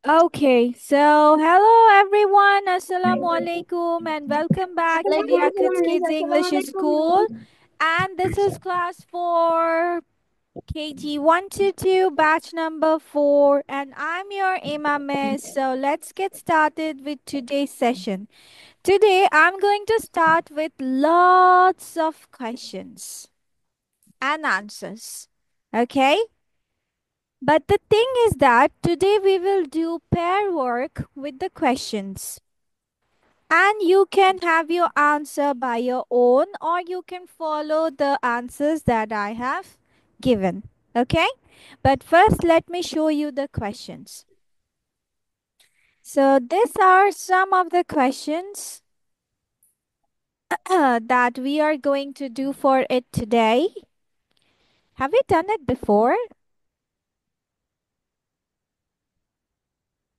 Okay, so hello everyone, Assalamu alaikum, and welcome back to the Akids Kids English School. And this is class 4, KG 1 to 2, batch number 4, and I'm your Imam Miss. So let's get started with today's session. Today, I'm going to start with lots of questions and answers. Okay? But the thing is that today we will do pair work with the questions. And you can have your answer by your own or you can follow the answers that I have given. Okay? But first, let me show you the questions. So, these are some of the questions that we are going to do for it today. Have we done it before?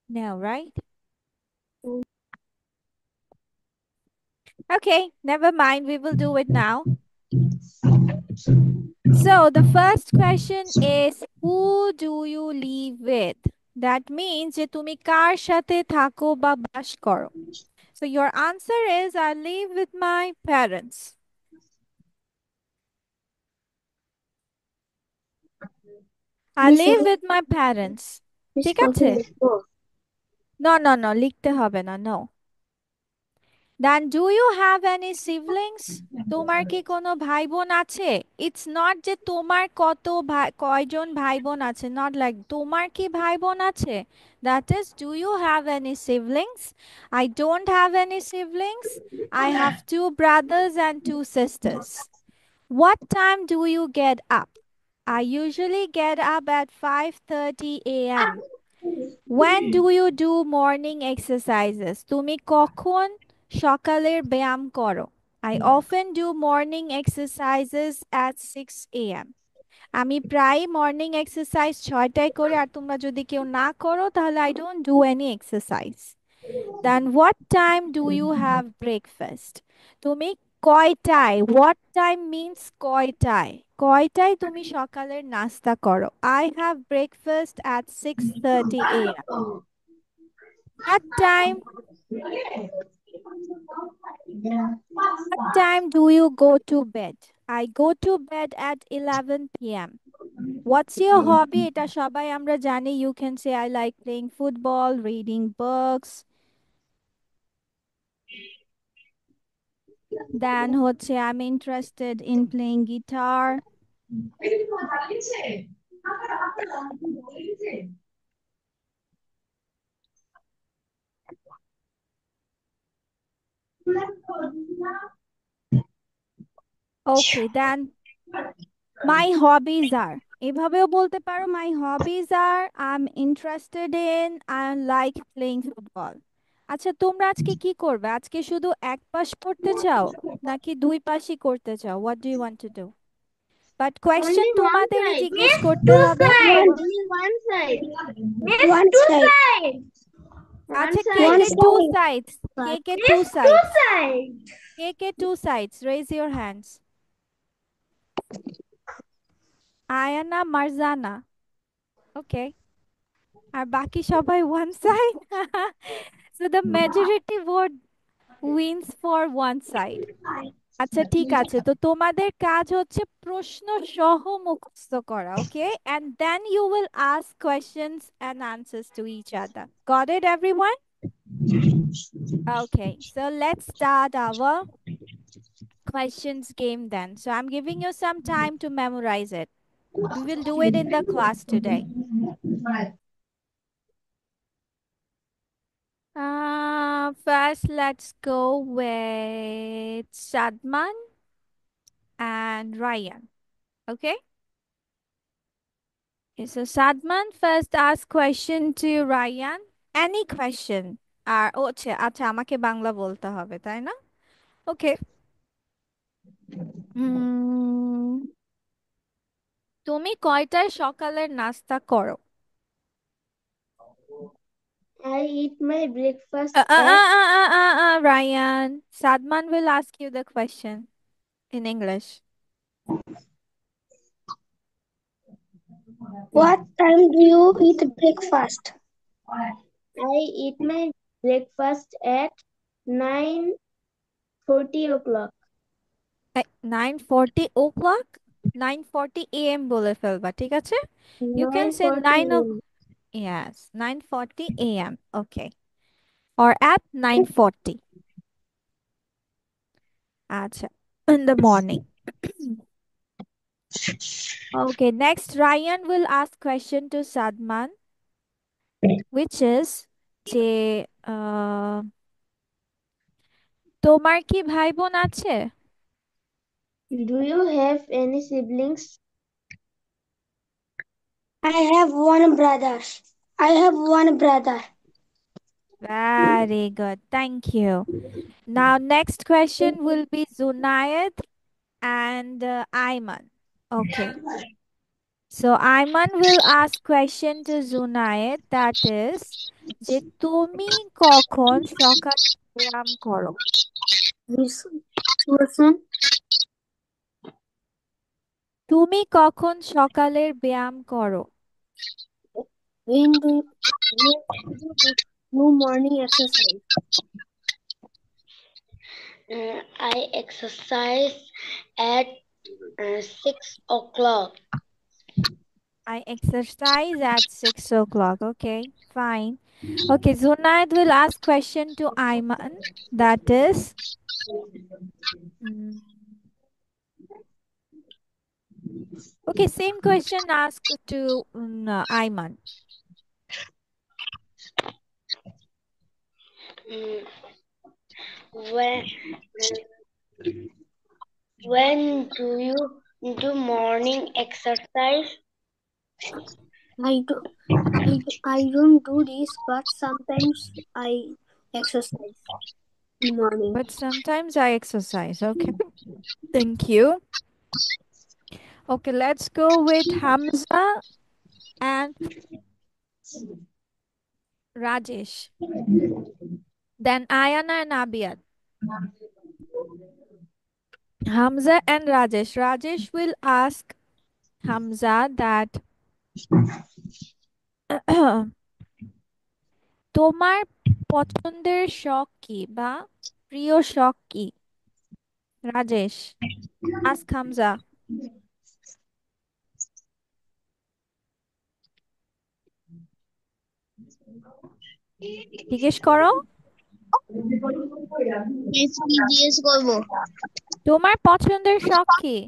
No, right? Okay, never mind. We will do it now. So the first question is who do you live with? That means যে তুমি কার সাথে থাকো বা বাস করো. So your answer is I live with my parents. I miss live with my parents. Miss ঠিক কত আছে? লিখবো? No, লিখতে হবে না. No. Then do you have any siblings? তোমার কি কোনো ভাই বোন আছে? It's not যে তোমার কত ভাই কয়জন ভাই বোন আছে, not like তোমার কি ভাই বোন আছে? That is, do you have any siblings? I don't have any siblings. I have two brothers and two sisters. What time do you get up? I usually get up at 5:30 a.m. When do you do morning exercises? তুমি কখন সকালের ব্যায়াম করো? I often do morning exercises at 6 a.m. আমি প্রায় morning exercise 6টায় করি আর তোমরা যদি কেউ না করো তাহলে I don't do any exercise. Then what time do you have breakfast? তুমি কয়টায়? What time means কয়টায়? কয়টায় তুমি সকালের নাস্তা করো? I have breakfast at 6:30 a.m. What time? What time do you go to bed? I go to bed at 11 p.m. What's your hobby? এটা সবাই আমরা জানি. You can say I like playing football, reading books. Then হচ্ছে I'm interested in playing guitar. Okay, then my hobbies are. এভাবেও বলতে পারো my hobbies are I'm interested in I like playing football. আচ্ছা তোমরা আজকে কি করবে? আজকে শুধু এক পাশ করতে চাও নাকি দুই পাশই করতে চাও? What do you want to do? But question Only one তোমাদেরই side. জিজ্ঞেস Miss, করতে two হবে. sides. Only one side. Miss, one two side. Sides. One আচ্ছা কে side. কে টু সাইডস? কে কে two Miss, two sides? sides. কে কে two sides? Raise your hands. Ayana Marjana. Okay. আর বাকি সবাই one side. So the majority vote wins for one side. আচ্ছা ঠিক আছে, তো তোমাদের কাজ হচ্ছে প্রশ্ন সহ মুখস্থ করা, ওকে, and then you will ask questions and answers to each other. Got it, everyone? Okay, so let's start our questions game then. So I'm giving you some time to memorize it. We will do it in the class today. First, let's go with Sadman and Ryan. Okay? Okay, so Sadman first ask question to Ryan. Any question. আর ও আচ্ছা আচ্ছা আমাকে বাংলা বলতে হবে তাই না? ওকে. তুমি কয়টায় সকালের নাস্তা করো? I eat my breakfast at Ryan. Sadman will ask you the question in English. what time do you eat breakfast? I eat my breakfast at 9:40 o'clock. 9:40 o'clock, 9:40 a.m. বলে ফেলবা, ঠিক আছে? You can Nine say forty 9 of, a.m. yes, 9:40 a.m. Okay. Or at 9:40. আচ্ছা, in the morning. Okay, next Ryan will ask question to Sadman, which is যে তোমার কি ভাই বোন আছে? Do you have any siblings? I have one brother. I have one brother. Very good, thank you. Now next question will be Zunayed and Ayman. Okay, so Ayman will ask question to Zunayed, that is যে তুমি কখন সকালে ব্যায়াম করো? Listen. তুমি কখন সকালের ব্যায়াম করো? When do morning exercise? I exercise at 6 o'clock. I exercise at 6 o'clock. Okay, fine. Okay, Zunaid will ask question to Ayman. That is, mm, okay, same question asked to Ayman. Mm, When when do you do morning exercise? I do, I don't do this, but sometimes I exercise in morning. But sometimes I exercise. Okay, thank you. Okay, let's go with Hamza and Rajesh. Then Ayana and Abiyat. Hamza and Rajesh. Rajesh will ask Hamza that তোমার পছন্দের শখ কি বা প্রিয় শখ কি? Rajesh, ask Hamza. জিজ্ঞেস করো, জিজ্ঞেস করবো। তোমার পছন্দের শখ কি?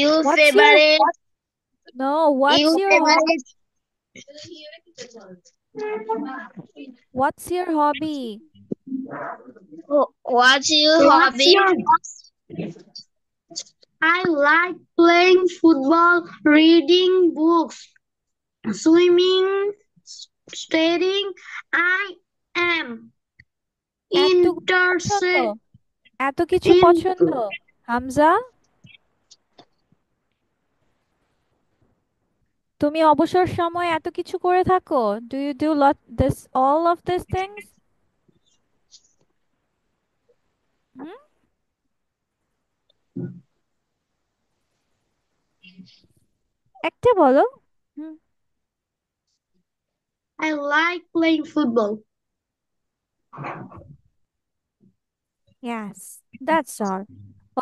You What's your favorite? no? You favorite? What's your hobby? What's your hobby? I like playing football, reading books, swimming, studying. I am এতগুলো পছন্দ, interested এত কিছু in পছন্দ, হামজা? তুমি অবসর সময় এত কিছু করে থাকো? Do you do lot this all of these things? হুম, একটা বলো। হুম, I like playing football. yes, that's all.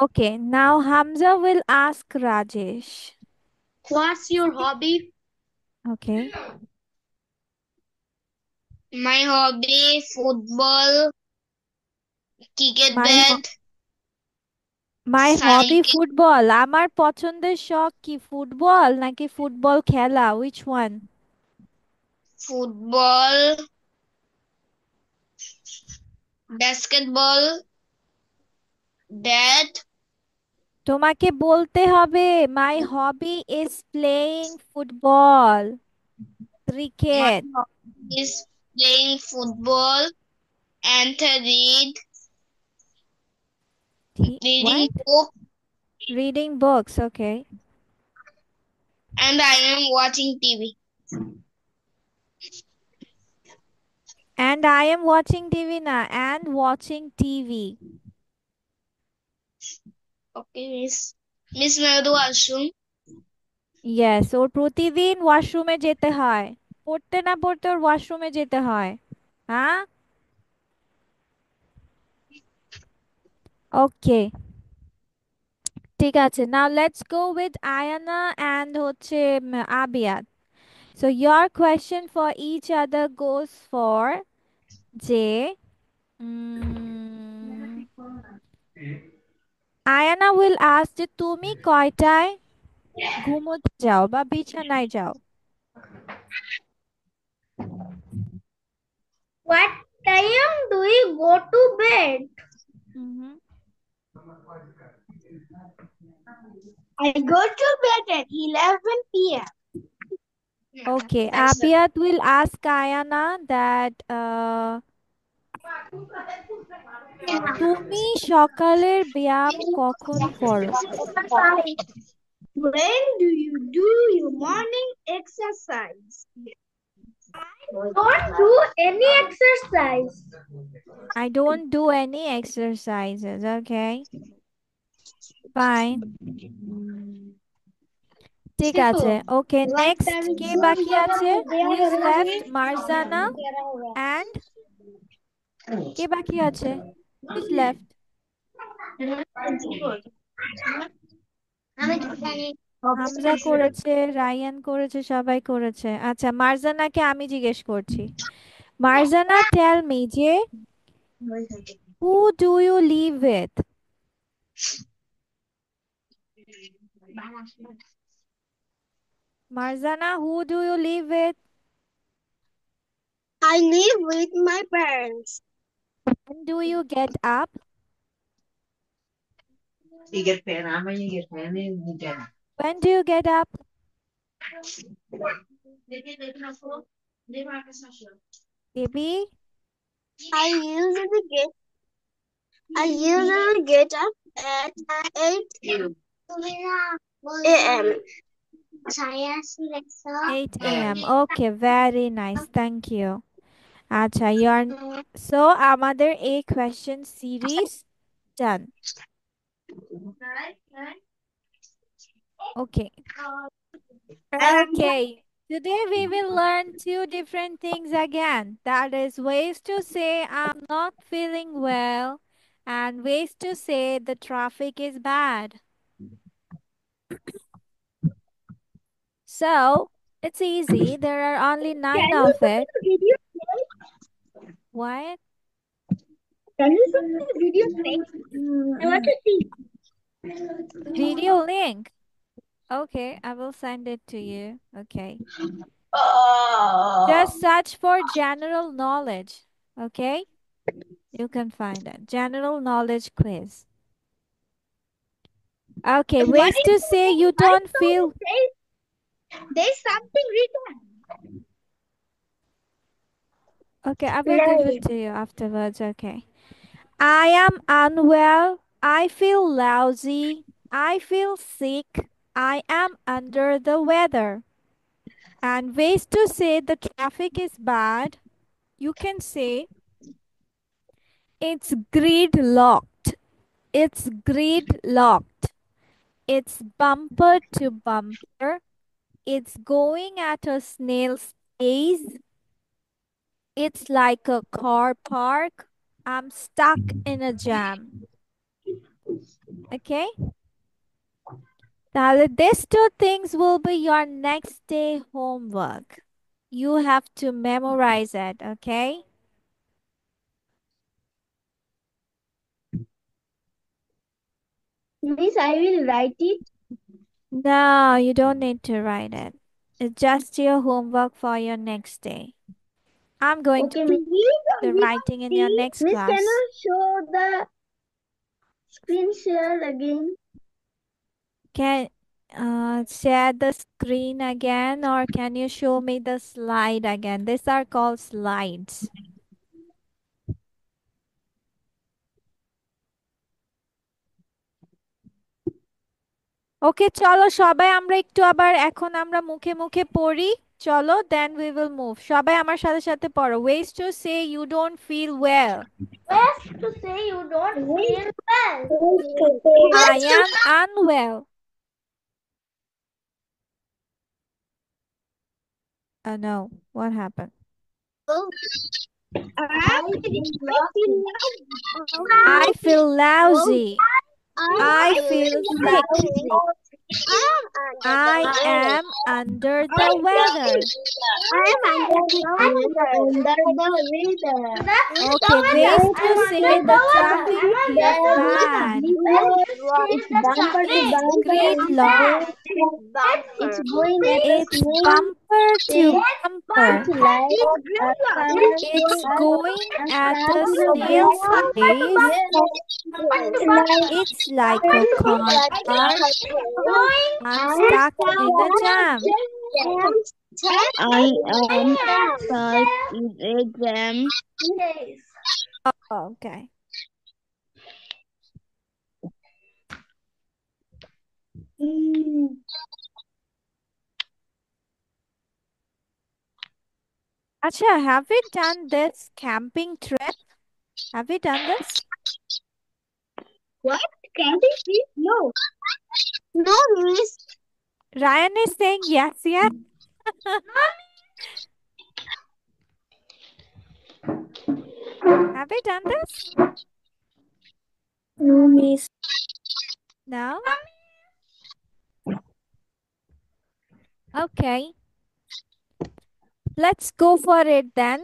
Okay, now Hamza will ask Rajesh. What's your hobby? Okay. My hobby football, cricket my bat, my hobby cycle, football. আমার পছন্দের শখ কি football নাকি football খেলা? Which one? football, basketball, that তোমাকে বলতে হবে my hobby is playing football, my cricket. hobby is playing football and reading what? book, reading books, okay. and I am watching TV. And I am watching TV না, and watching TV. Okay, Miss. Miss, मैं तो washroom. Yes, ওর প্রতিদিন ওয়াশরুমে যেতে হয়। পড়তে না পড়তে ওর ওয়াশরুমে যেতে হয়। হ্যাঁ, ওকে, ঠিক আছে। Now let's go with Ayana and হচ্ছে Abiyat. So your question for each other goes for যে আয়ানা উইল আস্ক যে তুমি কয়টায় ঘুমোতে যাও বা বিছানায় যাও? What time do you go to bed? Hmm, I go to bed at 11 p.m. Okay, That's it. Abiyat will ask Ayana that তুমি সকালের ব্যায়াম কখন করো? When do you do your morning exercise? Don't do any exercise. I don't do any exercises. Okay, fine. ঠিক আছে। Simple. ওকে, One next time কে जो বাকি जगह আছে? पे হু गया ইজ है ना লেফট? ये মারজানা तेरा होगा অ্যান্ড কে বাকি আছে? Who is left? হামজা করেছে, রায়ান করেছে, সবাই করেছে। আচ্ছা, মারজানাকে আমি জিজ্ঞেস করছি। মারজানা, টেল মি যে who do you live with? Marjana, who do you live with? I live with my parents. When do you get up? When do you get up? Baby, I usually get I usually get up at 8 a.m. 8 a.m. Okay, very nice. Thank you. আচ্ছা, your so আমাদের এই question series done. Okay. Okay. Today we will learn two different things again. That is ways to say I'm not feeling well and ways to say the traffic is bad. So it's easy. There are only Can 9 you of show it. me the video play? What? Can you show me the video play? I want to see. Video link. Okay, I will send it to you. Okay. Just search for general knowledge. Okay? You can find it. General knowledge quiz. Okay, What ways is to the say name? you I don't saw feel. it. There's something written. Okay, I will give it Right. to you afterwards. Okay. I am unwell. I feel lousy. I feel sick. I am under the weather. And ways to say the traffic is bad. You can say it's gridlocked. It's gridlocked. It's bumper to bumper. It's going at a snail's pace. It's like a car park. I'm stuck in a jam. Okay? Now, these two things will be your next day homework. You have to memorize it. Okay? Miss, I will write it. No, you don't need to write it. It's just your homework for your next day. I'm going to Okay, put Miss. We the don't writing in your see. next Miss, can class. you show the screen share again? Can share the screen again, or can you show me the slide again? These are called slides. ওকে, চলো সবাই আমরা একটু আবার এখন আমরা মুখে মুখে পড়ি। চলো, then we will move. সবাই আমার সাথে সাথে পড়ো। Ways to say you don't feel well. Best to say you don't feel well. I am unwell. No, what happened? I feel lousy. I feel sick. I am under the weather. Okay, ways to say the traffic is bad. It's bumper to It's bumper. great long. It's going at a It's bumper to bumper. like It's going at a snail's pace. It's like a car. I'm stuck in a jam. I am stuck in a jam. Okay. Acha, have we done this camping trip? Have we done this? What? Camping trip? No. No, miss. Ryan is saying yes, yes. Have we done this? No, miss. No? Okay. Let's go for it then.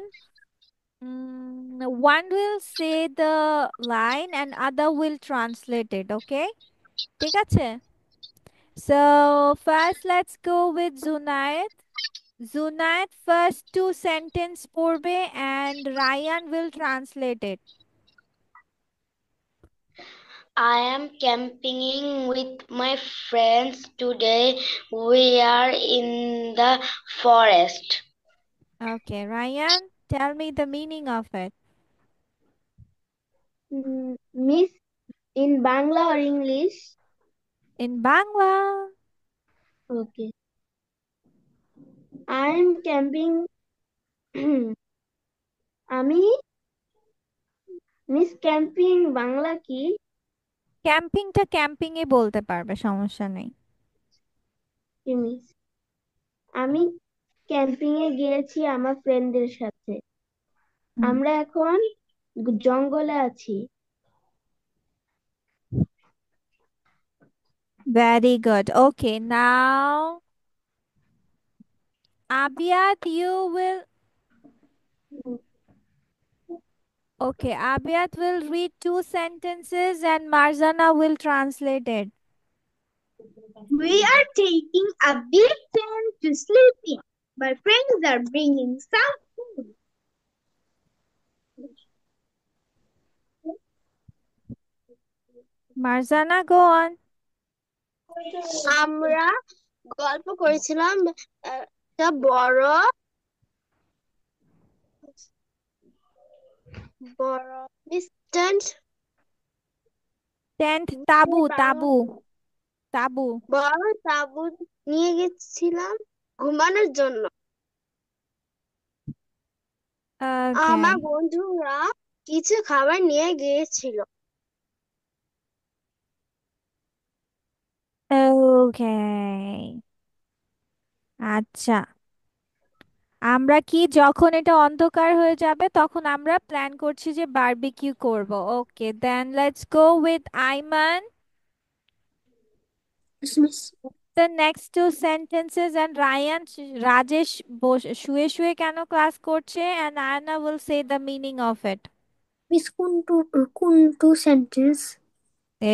One will say the line and other will translate it, okay? ঠিক আছে? So first let's go with Zunayat. Zunayat first two sentence পড়বে and Ryan will translate it. I am camping with my friends today. We are in the forest. Okay, Ryan, tell me the meaning of it. Miss, in Bangla or English? In Bangla. Okay. I am camping. আমি miss camping Bangla কি? ক্যাম্পিংটা camping এ বলতে পারবে, সমস্যা নেই। কি miss? আমি camping এ গিয়েছি আমার ফ্রেন্ডদের সাথে। আমরা এখন জঙ্গলে আছি। Very good. Okay, now Abiyat, you will. Okay, Abiyat will read two sentences and Marzana will translate it. We are taking a big tent to sleep in. My friends are bringing some food. Marzana, go on. আমরা গল্প করেছিলাম একটা বড় বড় distance Tent, tabu, tabu, tabu. বড় তাঁবু নিয়ে গেছিলাম ঘুমানোর জন্য। আমার Okay. বন্ধুরা কিছু খাবার নিয়ে গিয়েছিল। Okay. আচ্ছা, আমরা কি যখন এটা অন্ধকার হয়ে যাবে তখন আমরা প্ল্যান করছি যে বারবিকিউ করব। Okay, then let's go with Aiman. The next two sentences and Ryan, Rajesh শুয়ে শুয়ে কেন ক্লাস করছে and Anna will say the meaning of it. Miss কোন টু সেন্টেন্স?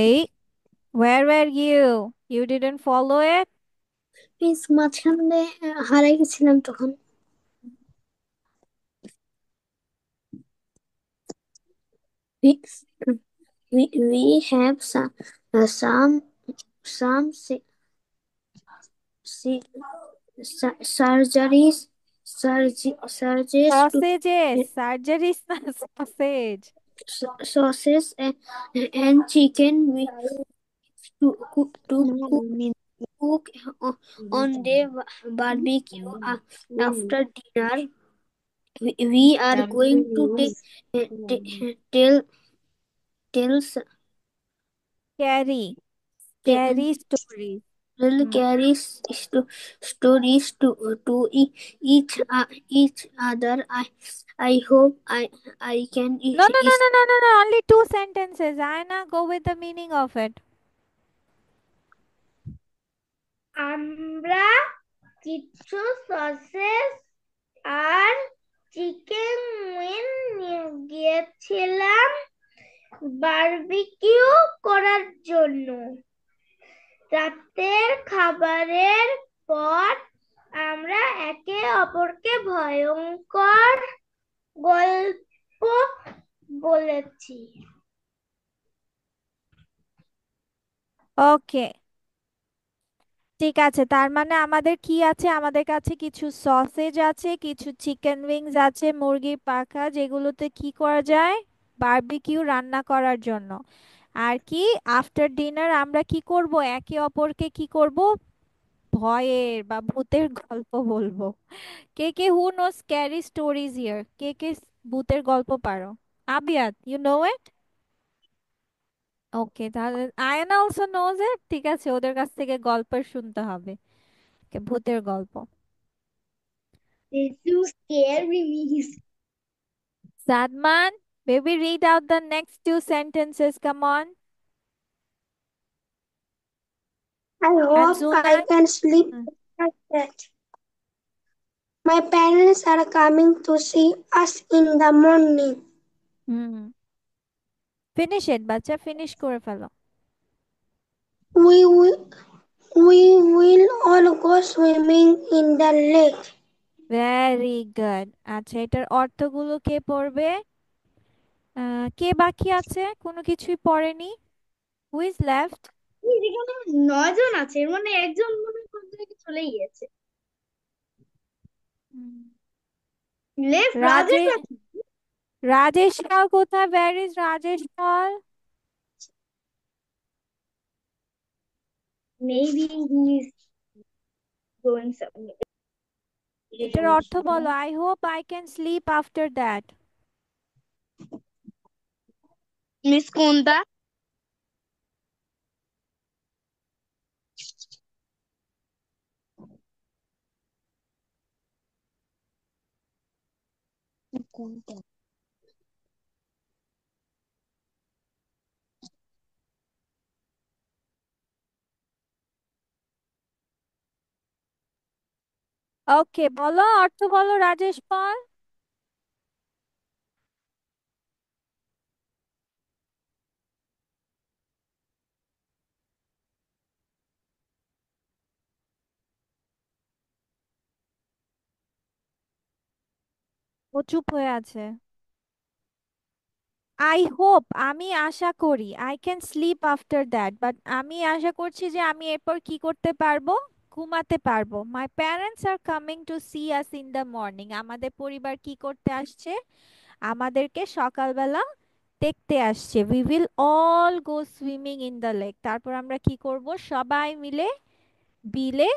এই, where were you? You didn't follow it? Miss মাঝখানে হারাই গেছিলাম তখন। We, we have some si- surgeries surgeries to Sausages, surgeries না sausage. sauces and chicken with to cook. cook on the barbecue after dinner. We are going to tell tell Scary, tell, scary stories. Hmm. carries stories to each other. I hope I can No, no, no, no, no, no, no. Only two sentences. Ayana, go with the meaning of it. আমরা কিছু sausages আর chicken wing নিয়ে গিয়েছিলাম barbecue করার জন্য। রাতের খাবারের পর আমরা একে অপরকে ভয়ঙ্কর গল্প বলেছি। ওকে, ঠিক আছে। তার মানে আমাদের কি আছে? আমাদের কাছে কিছু সসেজ আছে, কিছু চিকেন উইংস আছে, মুরগির পাখা, যেগুলোতে কি করা যায়? বারবিকিউ রান্না করার জন্য। আর কি, আফটার ডিনার আমরা কি করব? একে অপরকে কি করব? ভয়ের বা ভূতের গল্প বলবো। কে কে who know scary stories here? কে কে ভূতের গল্প পারো? আবিয়াত, ইউ নো ইট? ওকে, তাহলে আয়ানা অলসো নোজ ইট। ঠিক আছে, ওদের কাছ থেকে গল্প শুনতে হবে। Okay, ভূতের গল্প। This is scary me. Sadman, baby, read out the next two sentences. Come on. I And hope I Zuna. can sleep Hmm. at that. My parents are coming to see us in the morning. Hmm. Finish it, বাচ্চা, finish করে ফেলো। We will, we will all go swimming in the lake. Very good. আচ্ছা, এটার অর্থগুলো কে পড়বে? কে বাকি আছে? কোনো কিছুই পড়েনি? Who is left? এখানে 9 জন আছে, এর মানে একজন মনে হয় চলে গিয়েছে। লেফট রাজেশ রাজেশ। আছে। রাজেশ পাল কোথায়? Where is Rajesh Pal? Maybe he is going somewhere. এটার অর্থ বলো। I hope I can sleep after that. Miss কোনটা? ওকে, বলো অর্থ বলো রাজেশ পাল। ও চুপ হয়ে আছে। আই হোপ, আমি আশা করি, I can sleep after that, but আমি আশা করছি যে আমি এরপর কি করতে পারবো? ঘুমাতে পারবো। My parents are coming to see us in the morning, আমাদের পরিবার কি করতে আসছে? আমাদেরকে সকালবেলা দেখতে আসছে। We will all go swimming in the lake, তারপর আমরা কি করব? সবাই মিলে বিলে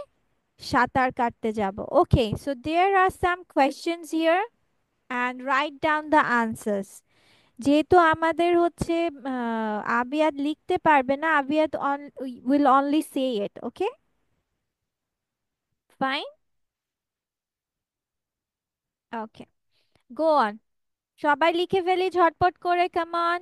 সাঁতার কাটতে যাব। Okay, so there are some questions here and write down the answers. যেহেতু আমাদের হচ্ছে আবিয়াদ লিখতে পারবে না, Abiyad will only say it. Okay, fine. Okay, go on. সবাই লিখে ফেলি ঝটপট করে, কাম অন।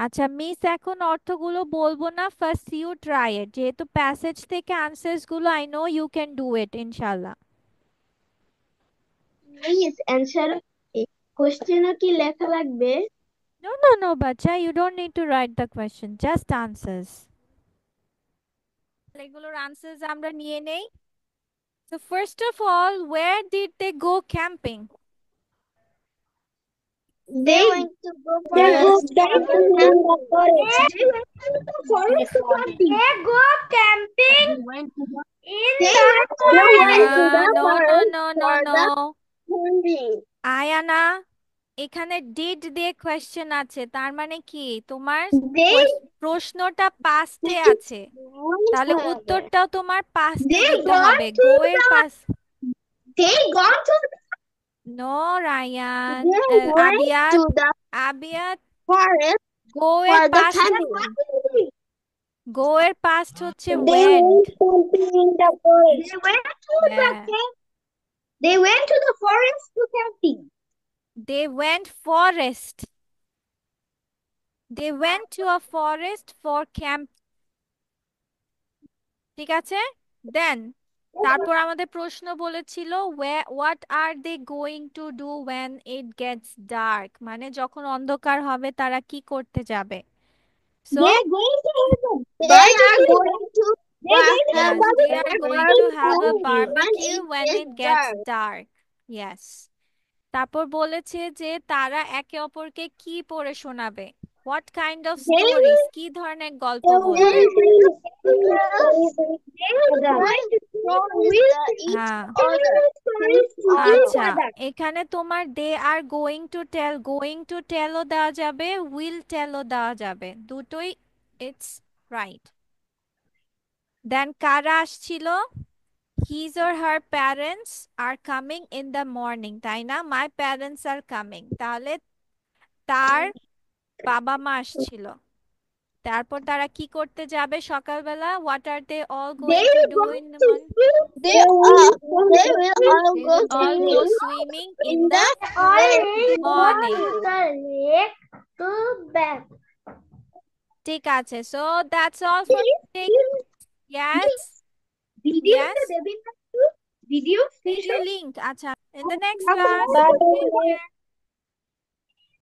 আচ্ছা, মিস এখন অর্থগুলো বলবো না, ফার্স্ট ইউ ট্রাই ইট। যেহেতু প্যাসেজ থেকে আনসার্স গুলো I know you can do it ইনশাল্লাহ। মিস অ্যানসার কোশ্চেনও কি লেখা লাগবে? নো নো নো বাচ্চা, you don't need to write the question, just answers. এগুলোর আনসার্স আমরা নিয়ে নেই। So first of all, where did they go camping? They went to go They go forest camping in the forest. They went to the forest camping. They go camping in the They went forest to the No, no, forest no, no, for the no. camping. Ayana, এখানে did দিয়ে question আছে, তার মানে কি তোমার They প্রশ্নটা পাস্টে আছে, তাহলে উত্তরটাও তোমার পাস্টে they দিতে gone হবে। to গো এর the past they gone to no Ryan, they went আবিয়াত to the আবিয়াত forest গো এর for the past, camping. Go এর পাস্ট হচ্ছে They went. went camping in the forest. They went to the হ্যাঁ, camp. They went to the forest to camping. they went forest, they went to a forest for camp, ঠিক আছে। দেন তারপর আমাদের প্রশ্ন বলেছিল what are they going to do when it gets dark, মানে যখন অন্ধকার হবে তারা কি করতে যাবে। So They're going to have a yes, they are going to have a barbecue barbecue when when it it gets gets dark. dark. Yes. তারপর বলেছে যে তারা একে অপরকে কি পড়ে শোনাবে, what kind of They stories, will কি ধরনের গল্প They বলবে। হ্যাঁ, আচ্ছা, এখানে তোমার they are going to tell, going to টেলও দেওয়া যাবে, উইল টেলও দেওয়া যাবে, দুটোই ইটস রাইট। দেন কারা আসছিল, his or her parents are coming in the morning, তাই না, মাই প্যারেন্টস আর কামিং, তাহলে তার বাবা মা আসছিল। তারপর তারা কি করতে যাবে সকালবেলা, what are they all going to do in the morning, They will all they go will all go swimming swimming in in the the morning. lake to back. ঠিক আছে, so that's all for today. Yes, video yes, video video link, acha, in the next Bye. class, take care.